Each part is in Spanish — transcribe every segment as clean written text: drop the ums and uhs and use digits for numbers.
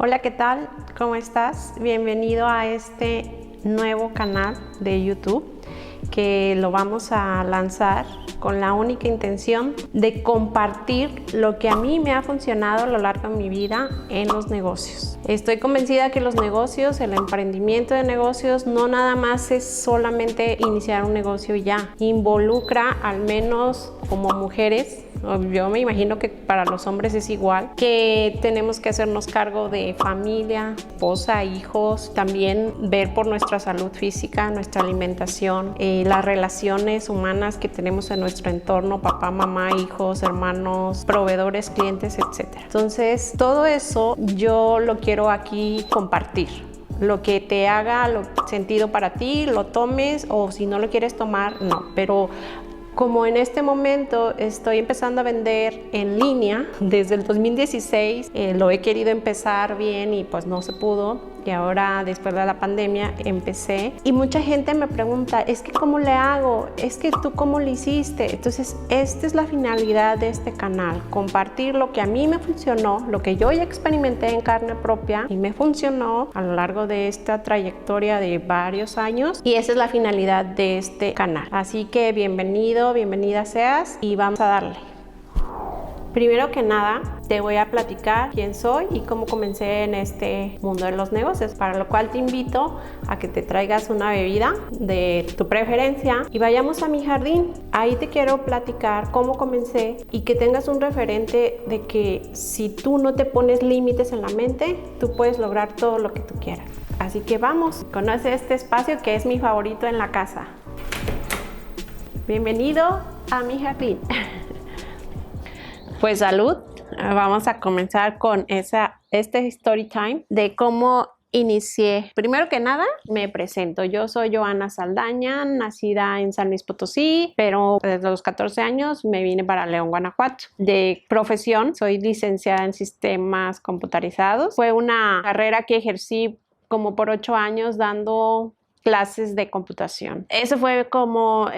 Hola, ¿qué tal? ¿Cómo estás? Bienvenido a este nuevo canal de YouTube que lo vamos a lanzar con la única intención de compartir lo que a mí me ha funcionado a lo largo de mi vida en los negocios. Estoy convencida que los negocios, el emprendimiento de negocios, no nada más es solamente iniciar un negocio y ya. Involucra, al menos como mujeres, yo me imagino que para los hombres es igual, que tenemos que hacernos cargo de familia, esposa, hijos, también ver por nuestra salud física, nuestra alimentación, las relaciones humanas que tenemos en nuestro entorno, papá, mamá, hijos, hermanos, proveedores, clientes, etc. Entonces, todo eso yo lo quiero aquí compartir. Lo que te haga sentido para ti, lo tomes, o si no lo quieres tomar, no. Pero como en este momento estoy empezando a vender en línea desde el 2016, lo he querido empezar bien y pues no se pudo. Y ahora, después de la pandemia, empecé. Y mucha gente me pregunta, es que ¿cómo le hago? Es que ¿tú cómo le hiciste? Entonces, esta es la finalidad de este canal. Compartir lo que a mí me funcionó, lo que yo ya experimenté en carne propia y me funcionó a lo largo de esta trayectoria de varios años. Y esa es la finalidad de este canal. Así que bienvenido, bienvenida seas y vamos a darle. Primero que nada, te voy a platicar quién soy y cómo comencé en este mundo de los negocios, para lo cual te invito a que te traigas una bebida de tu preferencia y vayamos a mi jardín. Ahí te quiero platicar cómo comencé y que tengas un referente de que si tú no te pones límites en la mente, tú puedes lograr todo lo que tú quieras. Así que vamos, conoce este espacio que es mi favorito en la casa. Bienvenido a mi jardín. Pues salud, vamos a comenzar con este story time de cómo inicié. Primero que nada, me presento. Yo soy Joana Saldaña, nacida en San Luis Potosí, pero desde los 14 años me vine para León, Guanajuato. De profesión, soy licenciada en sistemas computarizados. Fue una carrera que ejercí como por 8 años dando clases de computación. Eso fue como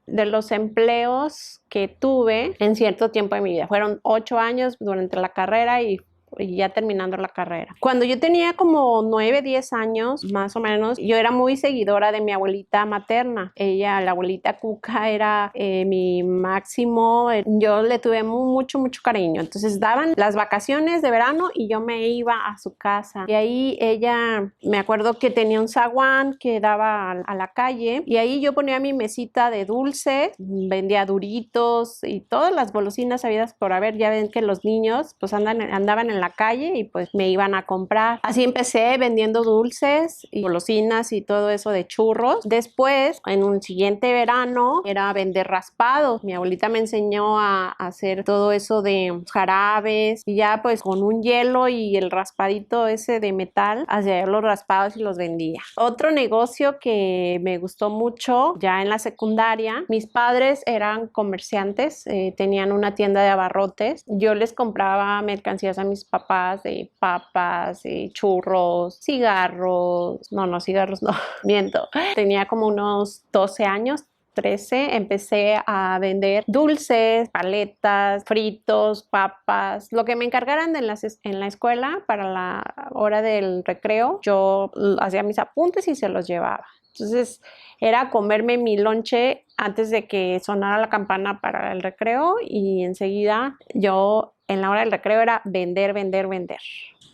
de los empleos que tuve en cierto tiempo de mi vida. Fueron 8 años durante la carrera y ya terminando la carrera. Cuando yo tenía como 9, 10 años, más o menos, yo era muy seguidora de mi abuelita materna. Ella, la abuelita Cuca, era mi máximo. Yo le tuve mucho cariño. Entonces daban las vacaciones de verano y yo me iba a su casa. Y ahí ella, me acuerdo que tenía un zaguán que daba a la calle y ahí yo ponía mi mesita de dulce, vendía duritos y todas las golosinas habidas por haber. Ya ven que los niños pues andaban en la calle y pues me iban a comprar. Así empecé vendiendo dulces y golosinas y todo eso de churros. Después, en un siguiente verano, era vender raspados. Mi abuelita me enseñó a hacer todo eso de jarabes y ya pues con un hielo y el raspadito ese de metal, hacía los raspados y los vendía. Otro negocio que me gustó mucho ya en la secundaria, mis padres eran comerciantes, tenían una tienda de abarrotes. Yo les compraba mercancías a mis papás de papas, churros, cigarros, cigarros no, miento. Tenía como unos 12 años, 13, empecé a vender dulces, paletas, fritos, papas, lo que me encargaran en la escuela para la hora del recreo. Yo hacía mis apuntes y se los llevaba. Entonces era comerme mi lonche antes de que sonara la campana para el recreo y enseguida yo en la hora del recreo era vender.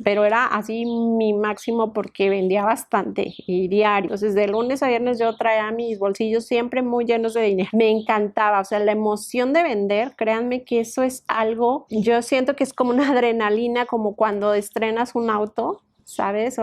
Pero era así mi máximo porque vendía bastante y diario. Entonces de lunes a viernes yo traía mis bolsillos siempre muy llenos de dinero. Me encantaba, o sea, la emoción de vender, créanme que eso es algo, yo siento que es como una adrenalina, como cuando estrenas un auto, ¿sabes?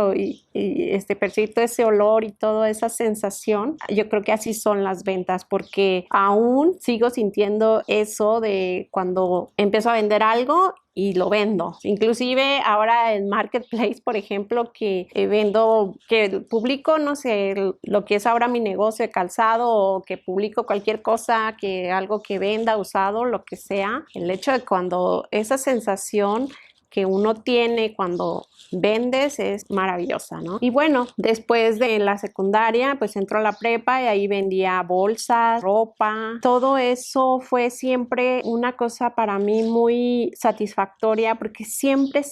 Percibir ese olor y toda esa sensación. Yo creo que así son las ventas, porque aún sigo sintiendo eso de cuando empiezo a vender algo y lo vendo. Inclusive ahora en Marketplace, por ejemplo, que que publico, no sé, lo que es ahora mi negocio de calzado, o que publico cualquier cosa, algo que venda usado, lo que sea. El hecho de cuando esa sensación que uno tiene cuando vendes es maravillosa, ¿no? Y bueno, después de la secundaria, pues entro a la prepa y ahí vendía bolsas, ropa. Todo eso fue siempre una cosa para mí muy satisfactoria porque siempre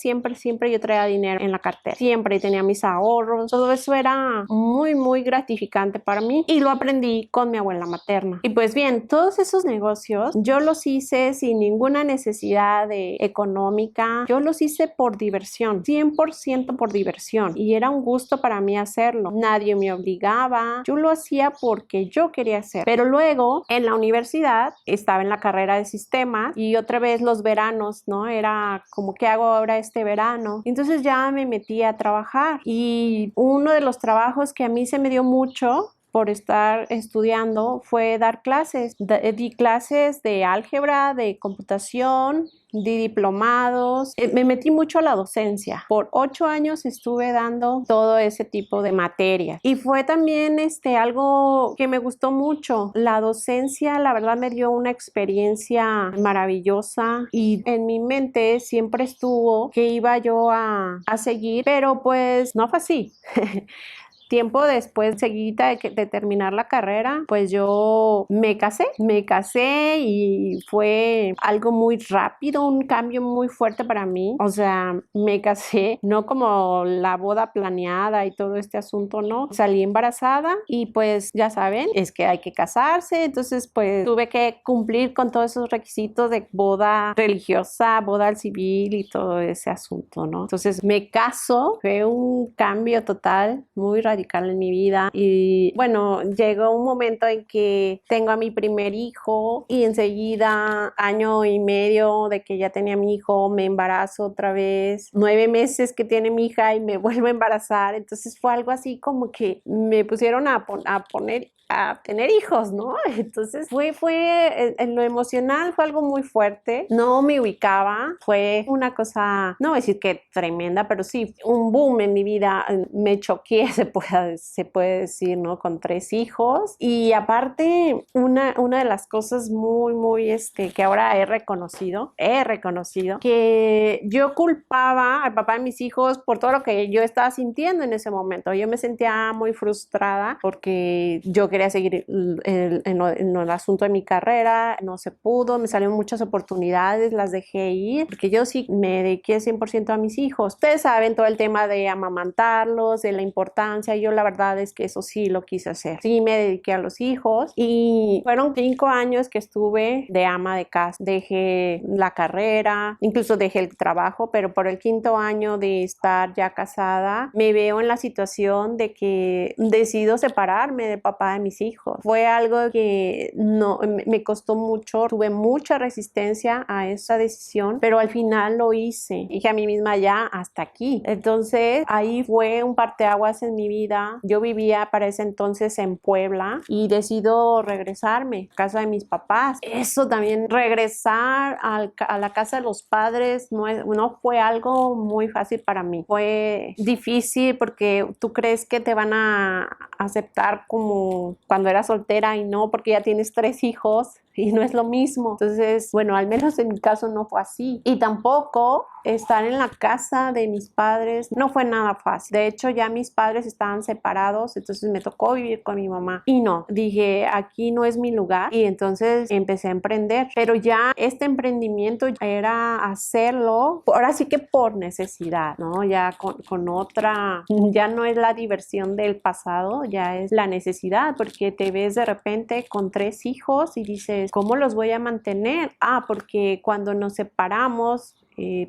yo traía dinero en la cartera. Siempre tenía mis ahorros. Todo eso era muy gratificante para mí y lo aprendí con mi abuela materna. Y pues bien, todos esos negocios yo los hice sin ninguna necesidad económica. Yo los hice por diversión, 100% por diversión, y era un gusto para mí hacerlo. Nadie me obligaba, yo lo hacía porque yo quería hacer. Pero luego en la universidad estaba en la carrera de sistemas y otra vez los veranos, ¿no? Era como, ¿qué hago ahora este verano? Entonces ya me metí a trabajar y uno de los trabajos que a mí se me dio mucho por estar estudiando fue dar clases. Di clases de álgebra, de computación, di diplomados. Me metí mucho a la docencia. Por 8 años estuve dando todo ese tipo de materias. Y fue también algo que me gustó mucho. La docencia, la verdad, me dio una experiencia maravillosa y en mi mente siempre estuvo que iba yo a seguir, pero pues no fue así. Tiempo después, seguida de terminar la carrera, pues yo me casé y fue algo muy rápido, un cambio muy fuerte para mí. O sea, me casé, no como la boda planeada y todo este asunto, no. Salí embarazada y pues ya saben, es que hay que casarse, entonces pues tuve que cumplir con todos esos requisitos de boda religiosa, boda civil y todo ese asunto, ¿no? Entonces me caso, fue un cambio total, muy radical en mi vida y bueno, llegó un momento en que tengo a mi primer hijo y enseguida, año y medio de que ya tenía mi hijo, me embarazo otra vez, 9 meses que tiene mi hija y me vuelvo a embarazar. Entonces fue algo así como que me pusieron a tener hijos, ¿no? Entonces en lo emocional fue algo muy fuerte, no me ubicaba, fue una cosa, no voy a decir que tremenda, pero sí, un boom en mi vida, me choqué, se puede decir, ¿no? Con 3 hijos y aparte, una de las cosas muy, que ahora he reconocido, que yo culpaba al papá de mis hijos por todo lo que yo estaba sintiendo en ese momento. Yo me sentía muy frustrada porque yo quería seguir en el asunto de mi carrera, no se pudo, me salieron muchas oportunidades, las dejé ir, porque yo sí me dediqué 100% a mis hijos. Ustedes saben todo el tema de amamantarlos, de la importancia, yo la verdad es que eso sí lo quise hacer. Sí me dediqué a los hijos y fueron 5 años que estuve de ama de casa. Dejé la carrera, incluso dejé el trabajo, pero por el 5.º año de estar ya casada, me veo en la situación de que decido separarme del papá de mis hijos. Fue algo que no me costó mucho, tuve mucha resistencia a esa decisión, pero al final lo hice. Dije a mí misma ya hasta aquí. Entonces ahí fue un parteaguas en mi vida. Yo vivía para ese entonces en Puebla y decido regresarme a casa de mis papás. Eso también, regresar a la casa de los padres no fue algo muy fácil para mí. Fue difícil porque tú crees que te van a aceptar como cuando eras soltera y no, porque ya tienes 3 hijos y no es lo mismo. Entonces, bueno, al menos en mi caso no fue así. Y tampoco estar en la casa de mis padres no fue nada fácil. De hecho, ya mis padres estaban separados, entonces me tocó vivir con mi mamá. Y no, dije, aquí no es mi lugar. Y entonces empecé a emprender. Pero ya este emprendimiento era hacerlo, ahora sí que por necesidad, ¿no? Ya con otra, ya no es la diversión del pasado, ya es la necesidad, porque te ves de repente con 3 hijos y dices, ¿cómo los voy a mantener? Porque cuando nos separamos,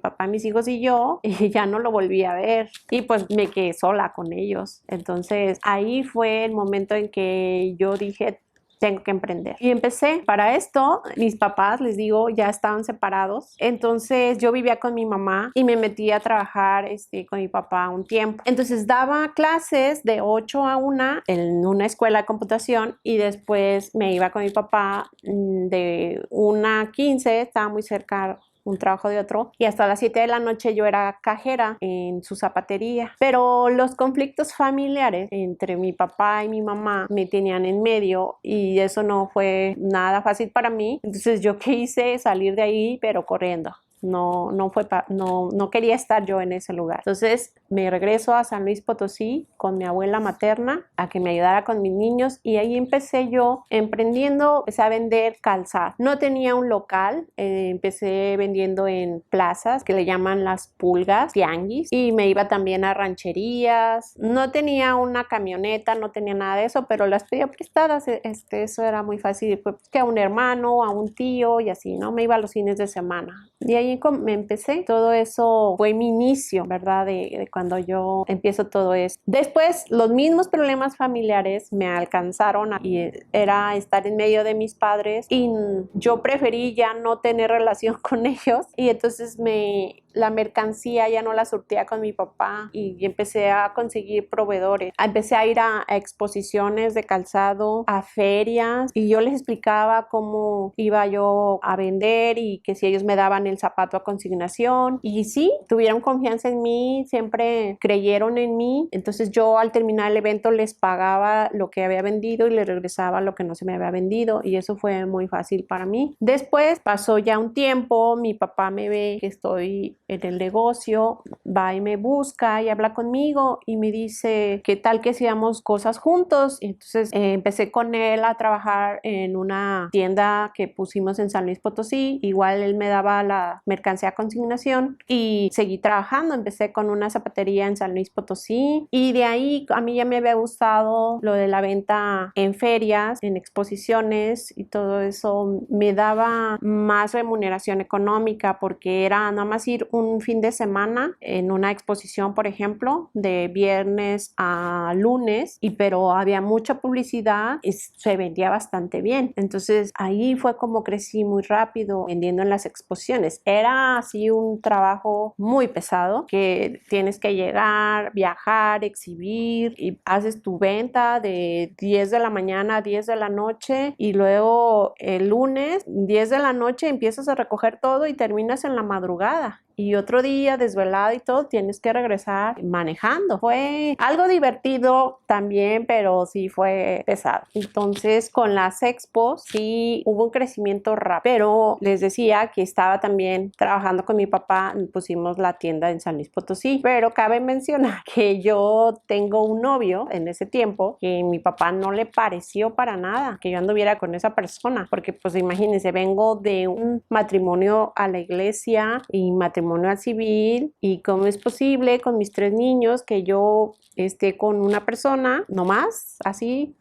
papá, mis hijos y yo, ya no lo volví a ver y pues me quedé sola con ellos. Entonces ahí fue el momento en que yo dije, tengo que emprender. Y empecé. Para esto, mis papás, les digo, ya estaban separados. Entonces yo vivía con mi mamá y me metí a trabajar con mi papá un tiempo. Entonces daba clases de 8 a 1 en una escuela de computación y después me iba con mi papá de 1 a 15, estaba muy cerca un trabajo de otro, y hasta las 7 de la noche yo era cajera en su zapatería. Pero los conflictos familiares entre mi papá y mi mamá me tenían en medio y eso no fue nada fácil para mí. Entonces yo qué hice, salir de ahí pero corriendo. no quería estar yo en ese lugar. Entonces me regreso a San Luis Potosí con mi abuela materna a que me ayudara con mis niños y ahí empecé yo emprendiendo, empecé a vender calzado. No tenía un local, empecé vendiendo en plazas que le llaman las pulgas, tianguis, y me iba también a rancherías. No tenía una camioneta, no tenía nada de eso, pero las pedía prestadas. Eso era muy fácil, pues, que a un hermano, a un tío y así, ¿no? Me iba los fines de semana. Y ahí me empecé. Todo eso fue mi inicio, ¿verdad? De cuando yo empiezo todo eso. Después, los mismos problemas familiares me alcanzaron y era estar en medio de mis padres y yo preferí ya no tener relación con ellos y entonces la mercancía ya no la surtía con mi papá y empecé a conseguir proveedores. Empecé a ir a exposiciones de calzado, a ferias y yo les explicaba cómo iba yo a vender y que si ellos me daban el zapato a consignación y sí, tuvieron confianza en mí, siempre creyeron en mí. Entonces yo al terminar el evento les pagaba lo que había vendido y les regresaba lo que no se me había vendido y eso fue muy fácil para mí. Después pasó ya un tiempo, mi papá me ve que estoy en el negocio, va y me busca y habla conmigo y me dice qué tal que hacíamos cosas juntos. Y entonces empecé con él a trabajar en una tienda que pusimos en San Luis Potosí. Igual él me daba la mercancía a consignación y seguí trabajando. Empecé con una zapatería en San Luis Potosí y de ahí a mí ya me había gustado lo de la venta en ferias, en exposiciones y todo eso me daba más remuneración económica porque era nada más ir un fin de semana en una exposición, por ejemplo, de viernes a lunes, pero había mucha publicidad y se vendía bastante bien. Entonces ahí fue como crecí muy rápido vendiendo en las exposiciones. Era así un trabajo muy pesado que tienes que llegar, viajar, exhibir y haces tu venta de 10 de la mañana a 10 de la noche y luego el lunes 10 de la noche empiezas a recoger todo y terminas en la madrugada. Y otro día desvelado y todo, tienes que regresar manejando. Fue algo divertido también, pero sí fue pesado. Entonces, con las expos sí hubo un crecimiento rápido, pero les decía que estaba también trabajando con mi papá, pusimos la tienda en San Luis Potosí, pero cabe mencionar que yo tengo un novio en ese tiempo que mi papá no le pareció para nada que yo anduviera con esa persona, porque pues imagínense, vengo de un matrimonio a la iglesia y matrimonio al civil y cómo es posible con mis 3 niños que yo esté con una persona nomás así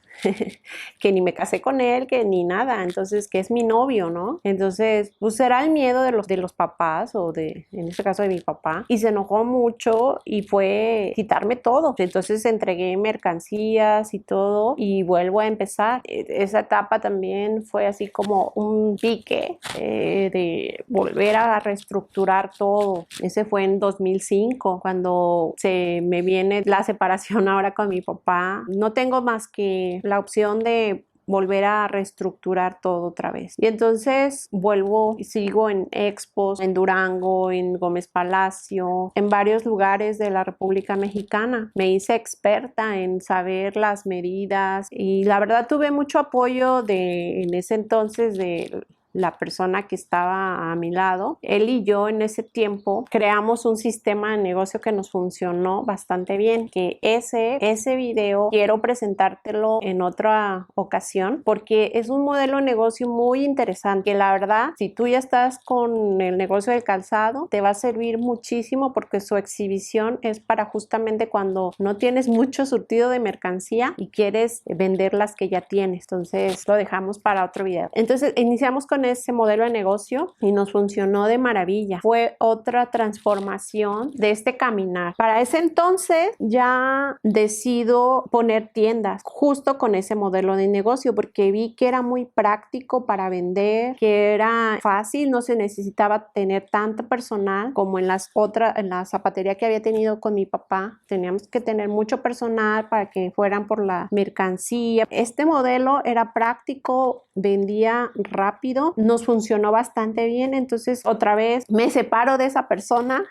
que ni me casé con él, que ni nada, entonces que es mi novio, ¿no? Entonces pues será el miedo de los papás o en este caso de mi papá y se enojó mucho y fue quitarme todo. Entonces entregué mercancías y todo y vuelvo a empezar. Esa etapa también fue así como un pique de volver a reestructurar todo. Ese fue en 2005 cuando se me viene la separación ahora con mi papá. No tengo más que la opción de volver a reestructurar todo otra vez. Y entonces vuelvo y sigo en expos, en Durango, en Gómez Palacio, en varios lugares de la República Mexicana. Me hice experta en saber las medidas y la verdad tuve mucho apoyo en ese entonces de la persona que estaba a mi lado. Él y yo en ese tiempo creamos un sistema de negocio que nos funcionó bastante bien, que ese video quiero presentártelo en otra ocasión porque es un modelo de negocio muy interesante que la verdad, si tú ya estás con el negocio del calzado, te va a servir muchísimo porque su exhibición es para justamente cuando no tienes mucho surtido de mercancía y quieres vender las que ya tienes. Entonces lo dejamos para otro video. Entonces iniciamos con ese modelo de negocio y nos funcionó de maravilla. Fue otra transformación de este caminar. Para ese entonces ya decido poner tiendas justo con ese modelo de negocio porque vi que era muy práctico para vender, que era fácil, no se necesitaba tener tanto personal como en la zapatería que había tenido con mi papá. Teníamos que tener mucho personal para que fueran por la mercancía. Este modelo era práctico, vendía rápido, nos funcionó bastante bien. Entonces otra vez me separo de esa persona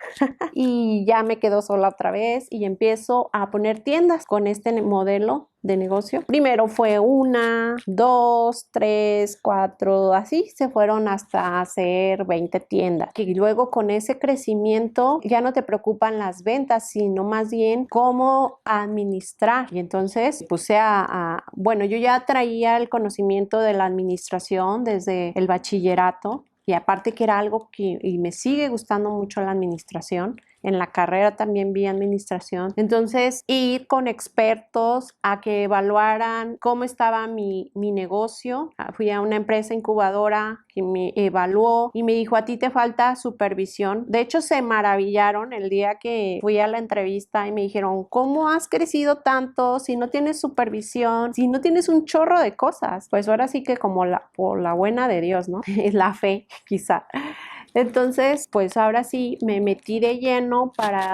y ya me quedo sola otra vez y empiezo a poner tiendas con este modelo de negocio. Primero fue 1, 2, 3, 4, así se fueron hasta hacer 20 tiendas. Y luego con ese crecimiento ya no te preocupan las ventas, sino más bien cómo administrar. Y entonces puse bueno, yo ya traía el conocimiento de la administración desde el bachillerato. Y aparte que era algo que y me sigue gustando mucho la administración. En la carrera también vi administración. Entonces, ir con expertos a que evaluaran cómo estaba mi negocio. Fui a una empresa incubadora que me evaluó y me dijo, a ti te falta supervisión. De hecho, se maravillaron el día que fui a la entrevista y me dijeron, ¿cómo has crecido tanto si no tienes supervisión, si no tienes un chorro de cosas? Pues ahora sí que como por la buena de Dios, ¿no? Es la fe, quizá. Entonces, pues ahora sí me metí de lleno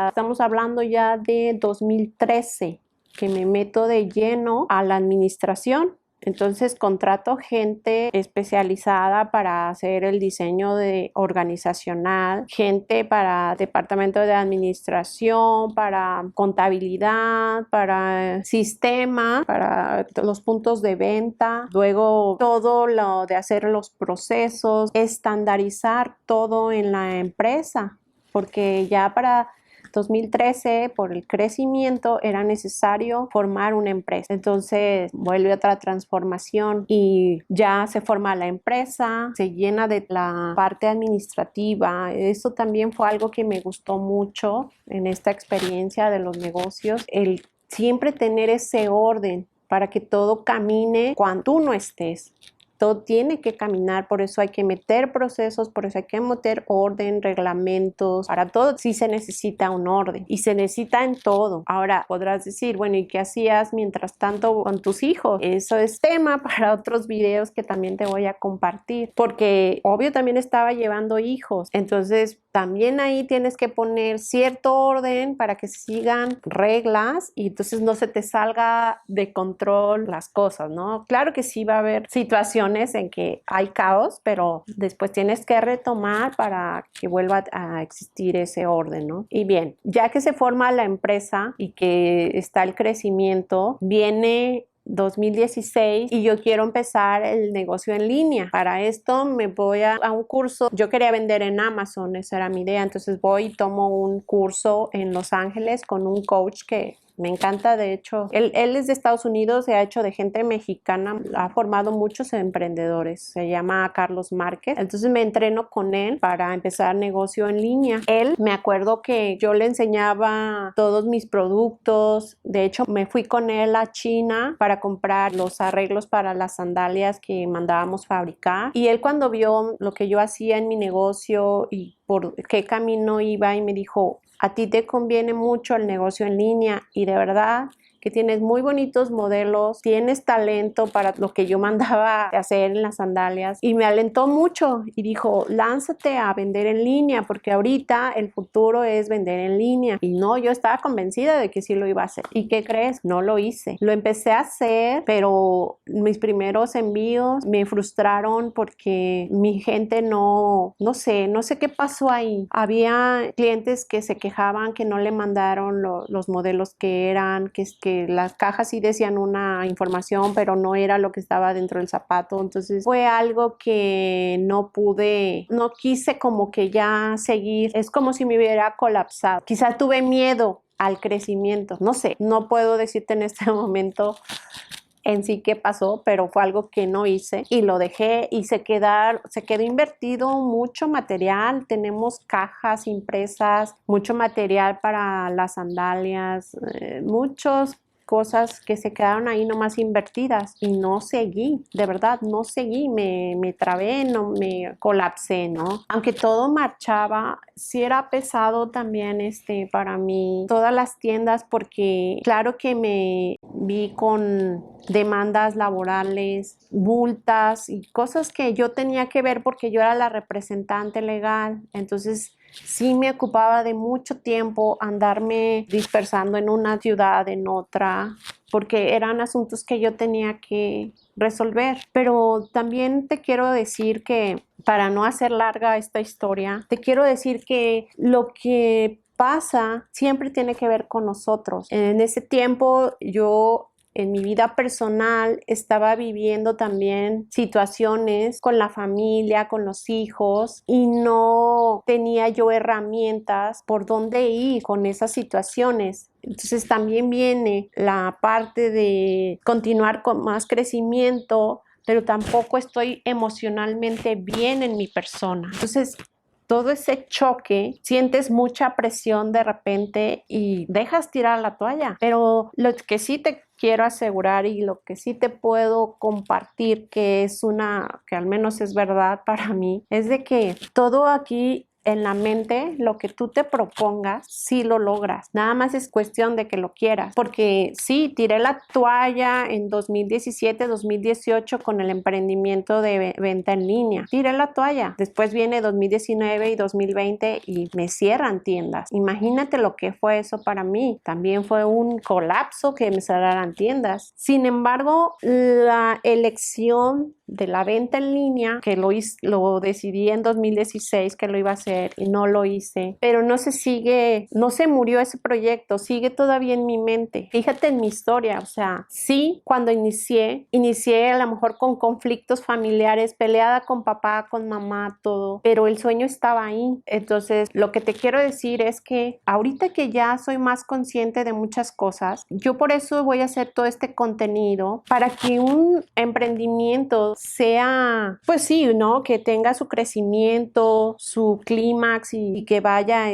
estamos hablando ya de 2013, que me meto de lleno a la administración. Entonces contrato gente especializada para hacer el diseño organizacional, gente para departamento de administración, para contabilidad, para sistema, para los puntos de venta, luego todo lo de hacer los procesos, estandarizar todo en la empresa, porque ya para 2013, por el crecimiento, era necesario formar una empresa. Entonces vuelve otra transformación y ya se forma la empresa, se llena de la parte administrativa. Eso también fue algo que me gustó mucho en esta experiencia de los negocios, el siempre tener ese orden para que todo camine cuando tú no estés. Todo tiene que caminar, por eso hay que meter procesos, por eso hay que meter orden, reglamentos, para todo sí se necesita un orden y se necesita en todo. Ahora podrás decir, bueno, ¿y qué hacías mientras tanto con tus hijos? Eso es tema para otros videos que también te voy a compartir, porque obvio también estaba llevando hijos, entonces también ahí tienes que poner cierto orden para que sigan reglas y entonces no se te salga de control las cosas, ¿no? Claro que sí va a haber situaciones en que hay caos, pero después tienes que retomar para que vuelva a existir ese orden, ¿no? Y bien, ya que se forma la empresa y que está el crecimiento, viene 2016 y yo quiero empezar el negocio en línea. Para esto me voy a un curso. Yo quería vender en Amazon, esa era mi idea. Entonces voy y tomo un curso en Los Ángeles con un coach que me encanta. De hecho, él es de Estados Unidos, se ha hecho de gente mexicana, ha formado muchos emprendedores. Se llama Carlos Márquez. Entonces me entreno con él para empezar negocio en línea. Él, me acuerdo que yo le enseñaba todos mis productos. De hecho, me fui con él a China para comprar los arreglos para las sandalias que mandábamos fabricar. Y él, cuando vio lo que yo hacía en mi negocio y por qué camino iba, y me dijo, a ti te conviene mucho el negocio en línea y de verdad que tienes muy bonitos modelos, tienes talento para lo que yo mandaba hacer en las sandalias, y me alentó mucho y dijo, lánzate a vender en línea porque ahorita el futuro es vender en línea. Y no, yo estaba convencida de que sí lo iba a hacer. ¿Y qué crees? No lo hice. Lo empecé a hacer, pero mis primeros envíos me frustraron porque mi gente no sé qué pasó ahí. Había clientes que se quejaban que no le mandaron los modelos que eran, que las cajas sí decían una información, pero no era lo que estaba dentro del zapato. Entonces fue algo que no quise como que ya seguir. Es como si me hubiera colapsado. Quizás tuve miedo al crecimiento. No sé, no puedo decirte en este momento en sí qué pasó, pero fue algo que no hice y lo dejé y se quedó invertido mucho material. Tenemos cajas impresas, mucho material para las sandalias, muchas cosas que se quedaron ahí nomás invertidas y no seguí, de verdad no seguí, me trabé, no me colapsé, ¿no? Aunque todo marchaba, sí era pesado también para mí todas las tiendas, porque claro que me vi con demandas laborales, multas y cosas que yo tenía que ver porque yo era la representante legal. Entonces sí me ocupaba de mucho tiempo andarme dispersando en una ciudad, en otra, porque eran asuntos que yo tenía que resolver. Pero también te quiero decir que, para no hacer larga esta historia, te quiero decir que lo que pasa siempre tiene que ver con nosotros. En ese tiempo yo en mi vida personal estaba viviendo también situaciones con la familia, con los hijos, y no tenía yo herramientas por dónde ir con esas situaciones. Entonces también viene la parte de continuar con más crecimiento, pero tampoco estoy emocionalmente bien en mi persona. Entonces, todo ese choque, sientes mucha presión de repente y dejas tirar la toalla. Pero lo que sí te quiero asegurar y lo que sí te puedo compartir, que que al menos es verdad para mí, es de que todo aquí en la mente, lo que tú te propongas, sí lo logras. Nada más es cuestión de que lo quieras. Porque sí, tiré la toalla en 2017, 2018 con el emprendimiento de venta en línea. Tiré la toalla. Después viene 2019 y 2020 y me cierran tiendas. Imagínate lo que fue eso para mí. También fue un colapso que me cerraran tiendas. Sin embargo, la elección de la venta en línea, que lo decidí en 2016 que lo iba a hacer y no lo hice, pero no se murió ese proyecto, sigue todavía en mi mente. Fíjate en mi historia, o sea, sí, cuando inicié a lo mejor con conflictos familiares, peleada con papá, con mamá, todo, pero el sueño estaba ahí. Entonces, lo que te quiero decir es que ahorita que ya soy más consciente de muchas cosas, yo por eso voy a hacer todo este contenido para que un emprendimiento sea, pues sí, ¿no? Que tenga su crecimiento, su clímax y que vaya,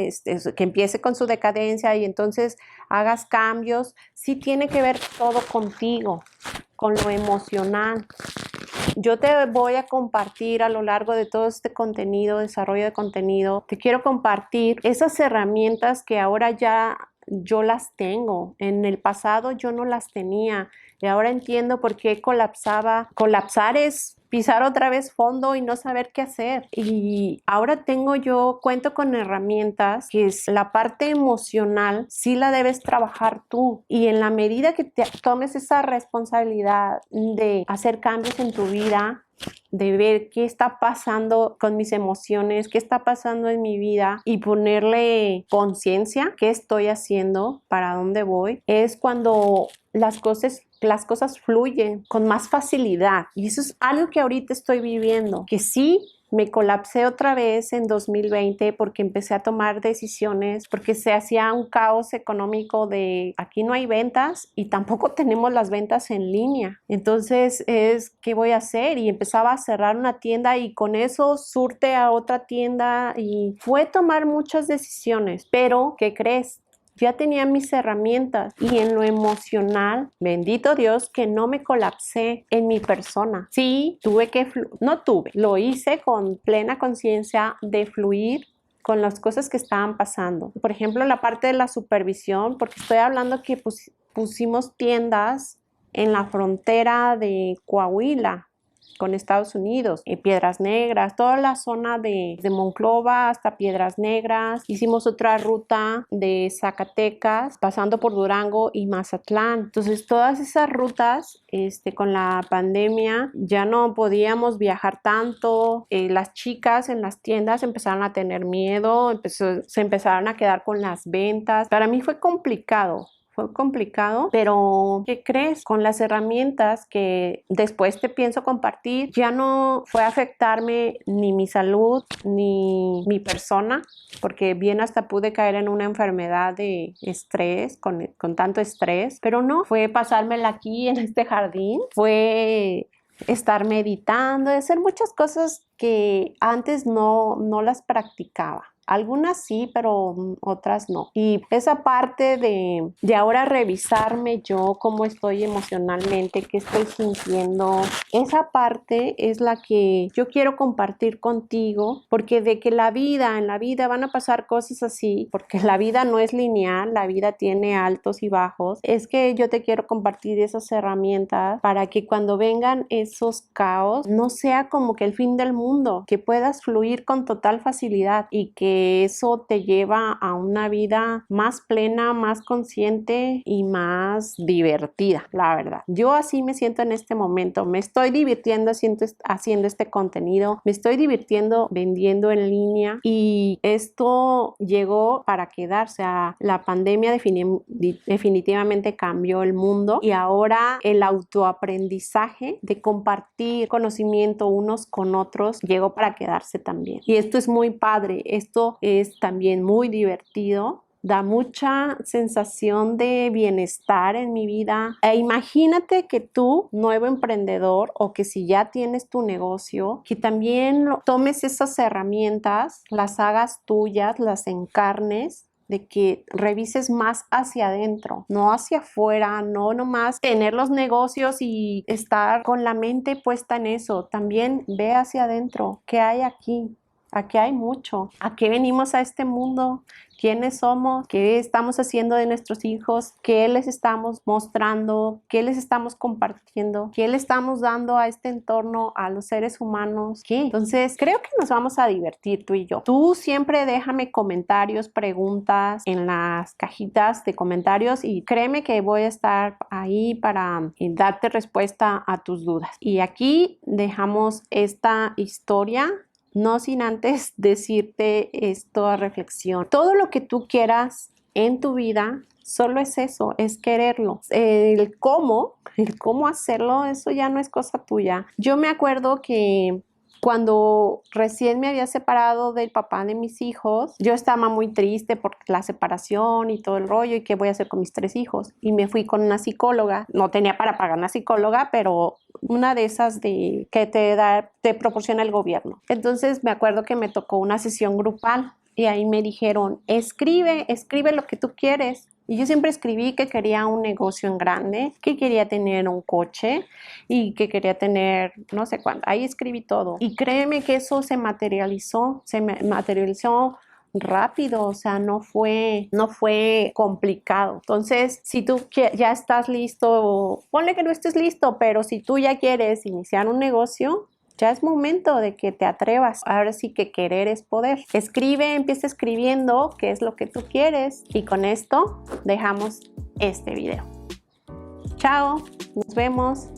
que empiece con su decadencia y entonces hagas cambios. Sí tiene que ver todo contigo, con lo emocional. Yo te voy a compartir a lo largo de todo este contenido, desarrollo de contenido, te quiero compartir esas herramientas que ahora ya yo las tengo. En el pasado yo no las tenía y ahora entiendo por qué colapsaba. Colapsar es pisar otra vez fondo y no saber qué hacer. Y ahora cuento con herramientas que es la parte emocional, sí la debes trabajar tú. Y en la medida que te tomes esa responsabilidad de hacer cambios en tu vida, de ver qué está pasando con mis emociones, qué está pasando en mi vida y ponerle conciencia, qué estoy haciendo, para dónde voy, es cuando las cosas fluyen con más facilidad. Y eso es algo que ahorita estoy viviendo, que sí. Me colapsé otra vez en 2020 porque empecé a tomar decisiones, porque se hacía un caos económico de aquí no hay ventas y tampoco tenemos las ventas en línea. Entonces, ¿qué voy a hacer? Y empezaba a cerrar una tienda y con eso surte a otra tienda y fue tomar muchas decisiones. Pero, ¿qué crees? Ya tenía mis herramientas y en lo emocional, bendito Dios que no me colapsé en mi persona. Sí, lo hice con plena conciencia de fluir con las cosas que estaban pasando. Por ejemplo, la parte de la supervisión, porque estoy hablando que pusimos tiendas en la frontera de Coahuila con Estados Unidos, Piedras Negras, toda la zona de Monclova hasta Piedras Negras. Hicimos otra ruta de Zacatecas, pasando por Durango y Mazatlán. Entonces, todas esas rutas, con la pandemia, ya no podíamos viajar tanto. Las chicas en las tiendas empezaron a tener miedo, se empezaron a quedar con las ventas. Para mí fue complicado, pero ¿qué crees? Con las herramientas que después te pienso compartir, ya no fue a afectarme ni mi salud ni mi persona, porque bien hasta pude caer en una enfermedad de estrés, con tanto estrés, pero no, fue pasármela aquí en este jardín, fue estar meditando, hacer muchas cosas que antes no las practicaba. Algunas sí, pero otras no. Y esa parte de ahora revisarme yo, cómo estoy emocionalmente, qué estoy sintiendo, esa parte es la que yo quiero compartir contigo, porque de que en la vida van a pasar cosas así, porque la vida no es lineal, la vida tiene altos y bajos, es que yo te quiero compartir esas herramientas para que cuando vengan esos caos no sea como que el fin del mundo, que puedas fluir con total facilidad y que que eso te lleva a una vida más plena, más consciente y más divertida, la verdad. Yo así me siento en este momento. Me estoy divirtiendo haciendo este contenido, me estoy divirtiendo vendiendo en línea y esto llegó para quedarse. La pandemia definitivamente cambió el mundo y ahora el autoaprendizaje de compartir conocimiento unos con otros llegó para quedarse también. Y esto es muy padre, esto es también muy divertido. Da mucha sensación de bienestar en mi vida. E imagínate que tú, nuevo emprendedor, o que si ya tienes tu negocio, que también tomes esas herramientas, las hagas tuyas, las encarnes, de que revises más hacia adentro, no hacia afuera, no nomás tener los negocios y estar con la mente puesta en eso. También ve hacia adentro, ¿qué hay aquí? Aquí hay mucho. ¿A qué venimos a este mundo? ¿Quiénes somos? ¿Qué estamos haciendo de nuestros hijos? ¿Qué les estamos mostrando? ¿Qué les estamos compartiendo? ¿Qué le estamos dando a este entorno, a los seres humanos? ¿Qué? Entonces, creo que nos vamos a divertir tú y yo. Tú siempre déjame comentarios, preguntas en las cajitas de comentarios y créeme que voy a estar ahí para darte respuesta a tus dudas. Y aquí dejamos esta historia. No sin antes decirte esto a reflexión. Todo lo que tú quieras en tu vida solo es eso, es quererlo. El cómo hacerlo, eso ya no es cosa tuya. Yo me acuerdo que cuando recién me había separado del papá de mis hijos, yo estaba muy triste por la separación y todo el rollo y qué voy a hacer con mis 3 hijos. Y me fui con una psicóloga. No tenía para pagar una psicóloga, pero una de esas que te proporciona el gobierno. Entonces me acuerdo que me tocó una sesión grupal y ahí me dijeron, escribe lo que tú quieres. Y yo siempre escribí que quería un negocio en grande, que quería tener un coche y que quería tener no sé cuánto. Ahí escribí todo. Y créeme que eso se materializó rápido, o sea, no fue complicado. Entonces, si tú ya estás listo, ponle que no estés listo, pero si tú ya quieres iniciar un negocio, ya es momento de que te atrevas. Ahora sí que querer es poder. Empieza escribiendo qué es lo que tú quieres y con esto dejamos este video. Chao, nos vemos.